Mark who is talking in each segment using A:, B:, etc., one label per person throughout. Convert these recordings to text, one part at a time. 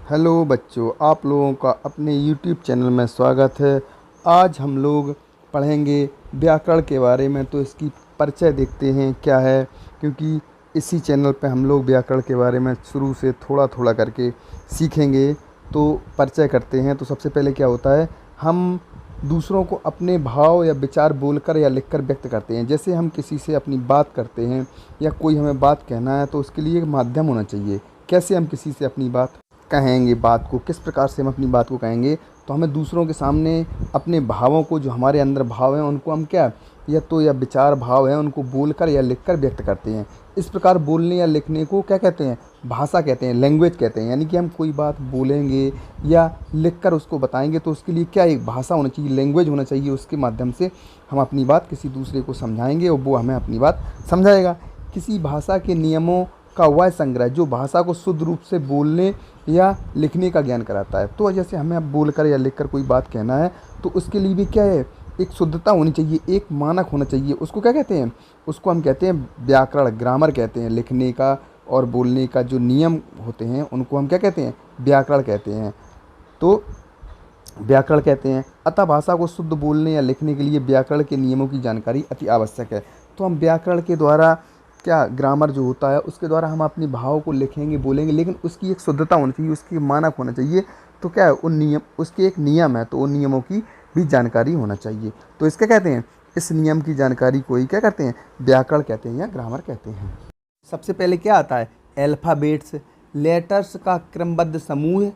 A: Hello बच्चों, आप लोगों का अपने YouTube चैनल में स्वागत है। आज हम लोग पढ़ेंगे व्याकरण के बारे में। तो इसकी परिचय देखते हैं क्या है, क्योंकि इसी चैनल पे हम लोग व्याकरण के बारे में शुरू से थोड़ा थोड़ा करके सीखेंगे। तो परिचय करते हैं। तो सबसे पहले क्या होता है, हम दूसरों को अपने भाव या विचार बोलकर या लिखकर व्यक्त करते हैं। जैसे हम किसी से अपनी बात करते हैं या कोई हमें बात कहना है, तो उसके लिए एक माध्यम होना चाहिए। कैसे हम किसी से अपनी बात कहेंगे, बात को किस प्रकार से हम अपनी बात को कहेंगे, तो हमें दूसरों के सामने अपने भावों को, जो हमारे अंदर भाव हैं, उनको हम क्या या विचार भाव हैं, उनको बोलकर या लिखकर व्यक्त करते हैं। इस प्रकार बोलने या लिखने को क्या कहते हैं, भाषा कहते हैं, लैंग्वेज कहते हैं। यानी कि हम कोई बात बोलेंगे या लिखकर उसको बताएंगे, तो उसके लिए क्या एक भाषा होना चाहिए, लैंग्वेज होना चाहिए। उसके माध्यम से हम अपनी बात किसी दूसरे को समझाएंगे और वो हमें अपनी बात समझाएगा। किसी भाषा के नियमों का वह संग्रह जो भाषा को शुद्ध रूप से बोलने या लिखने का ज्ञान कराता है। तो जैसे हमें अब बोलकर या लिखकर कोई बात कहना है, तो उसके लिए भी क्या है, एक शुद्धता होनी चाहिए, एक मानक होना चाहिए। उसको क्या कहते हैं, उसको हम कहते हैं व्याकरण, ग्रामर कहते हैं। लिखने का और बोलने का जो नियम होते हैं, उनको हम क्या कहते हैं, व्याकरण कहते हैं। तो व्याकरण कहते हैं। अतः भाषा को शुद्ध बोलने या लिखने के लिए व्याकरण के नियमों की जानकारी अति आवश्यक है। तो हम व्याकरण के द्वारा क्या, ग्रामर जो होता है उसके द्वारा हम अपने भाव को लिखेंगे, बोलेंगे, लेकिन उसकी एक शुद्धता होनी चाहिए, उसकी मानक होना चाहिए। तो क्या है, उन नियम, उसके एक नियम है, तो उन नियमों की भी जानकारी होना चाहिए। तो इसका कहते हैं, इस नियम की जानकारी को ही क्या कहते हैं, व्याकरण कहते हैं या ग्रामर कहते हैं। सबसे पहले क्या आता है, अल्फ़ाबेट्स, लेटर्स का क्रमबद्ध समूह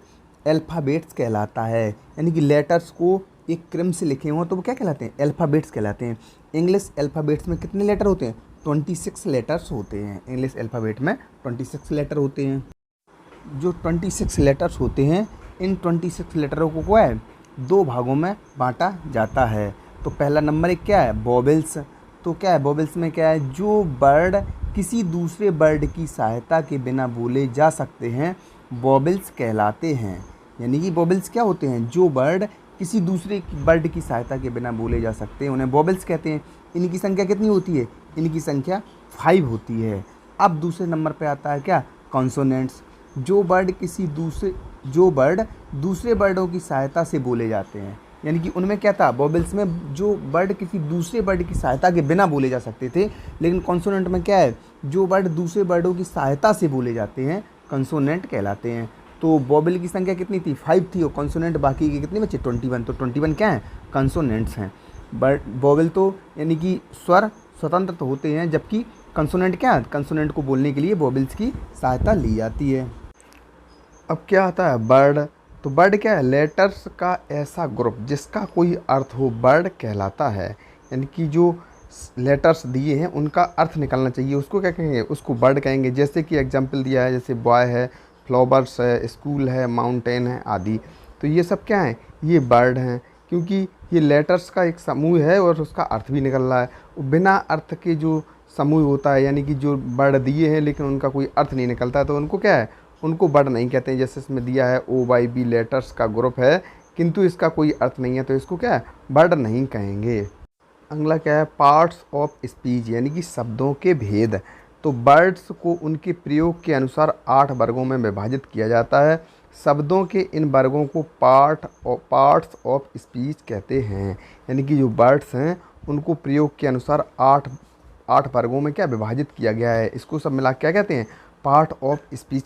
A: अल्फ़ाबेट्स कहलाता है। यानी कि लेटर्स को एक क्रम से लिखे हों तो वो क्या कहलाते हैं, अल्फ़ाबेट्स कहलाते हैं। इंग्लिश अल्फ़ाबेट्स में कितने लेटर होते हैं, 26 लेटर्स होते हैं। इंग्लिश अल्फ़ाबेट में 26 लेटर होते हैं। जो 26 लेटर्स होते हैं, इन 26 लेटरों को क्या है, दो भागों में बांटा जाता है। तो पहला नंबर एक क्या है, वोवेल्स। तो क्या है, वोवेल्स में क्या है, जो वर्ड किसी दूसरे वर्ड की सहायता के बिना बोले जा सकते हैं, वोवेल्स कहलाते हैं। यानी कि वोवेल्स क्या होते हैं, जो वर्ड किसी दूसरे वर्ड की सहायता के बिना बोले जा सकते हैं, उन्हें वोवेल्स कहते हैं। इनकी संख्या कितनी होती है, इनकी संख्या 5 होती है। अब दूसरे नंबर पे आता है क्या, कॉन्सोनेंट्स। जो वर्ड दूसरे वर्डों की सहायता से बोले जाते हैं। यानी कि उनमें क्या था, वोवेल्स में जो वर्ड किसी दूसरे वर्ड की सहायता के बिना बोले जा सकते थे, लेकिन कॉन्सोनेंट में क्या है, जो वर्ड दूसरे वर्डों की सहायता से बोले जाते हैं, कॉन्सोनेंट कहलाते हैं। तो वोवेल की संख्या कितनी थी, 5 थी, और कॉन्सोनेंट बाकी के कितने बचे, 21। तो 21 क्या है, कॉन्सोनेंट्स हैं। बट वोवेल तो यानी कि स्वर स्वतंत्र तो होते हैं, जबकि कंसोनेंट क्या है, कंसोनेंट को बोलने के लिए वोवेल्स की सहायता ली जाती है। अब क्या आता है, वर्ड। तो वर्ड क्या है, लेटर्स का ऐसा ग्रुप जिसका कोई अर्थ हो, वर्ड कहलाता है। यानी कि जो लेटर्स दिए हैं उनका अर्थ निकलना चाहिए, उसको क्या कहेंगे, उसको वर्ड कहेंगे। जैसे कि एग्जाम्पल दिया है, जैसे बॉय है, फ्लावर्स है, स्कूल है, माउंटेन है आदि। तो ये सब क्या है, ये वर्ड हैं, क्योंकि ये लेटर्स का एक समूह है और उसका अर्थ भी निकल रहा है। बिना अर्थ के जो समूह होता है, यानी कि जो वर्ड दिए हैं लेकिन उनका कोई अर्थ नहीं निकलता है, तो उनको क्या है, उनको वर्ड नहीं कहते हैं। जैसे इसमें दिया है OYB लेटर्स का ग्रुप है, किंतु इसका कोई अर्थ नहीं है, तो इसको क्या है, वर्ड नहीं कहेंगे। अगला क्या है, पार्ट्स ऑफ स्पीच, यानी कि शब्दों के भेद। तो वर्ड्स को उनके प्रयोग के अनुसार 8 वर्गों में विभाजित किया जाता है। शब्दों के इन वर्गों को पार्ट्स ऑफ स्पीच कहते हैं। यानी कि जो वर्ड्स हैं उनको प्रयोग के अनुसार 8 वर्गों में क्या विभाजित किया गया है। इसको सब मिला क्या कहते हैं, पार्ट ऑफ स्पीच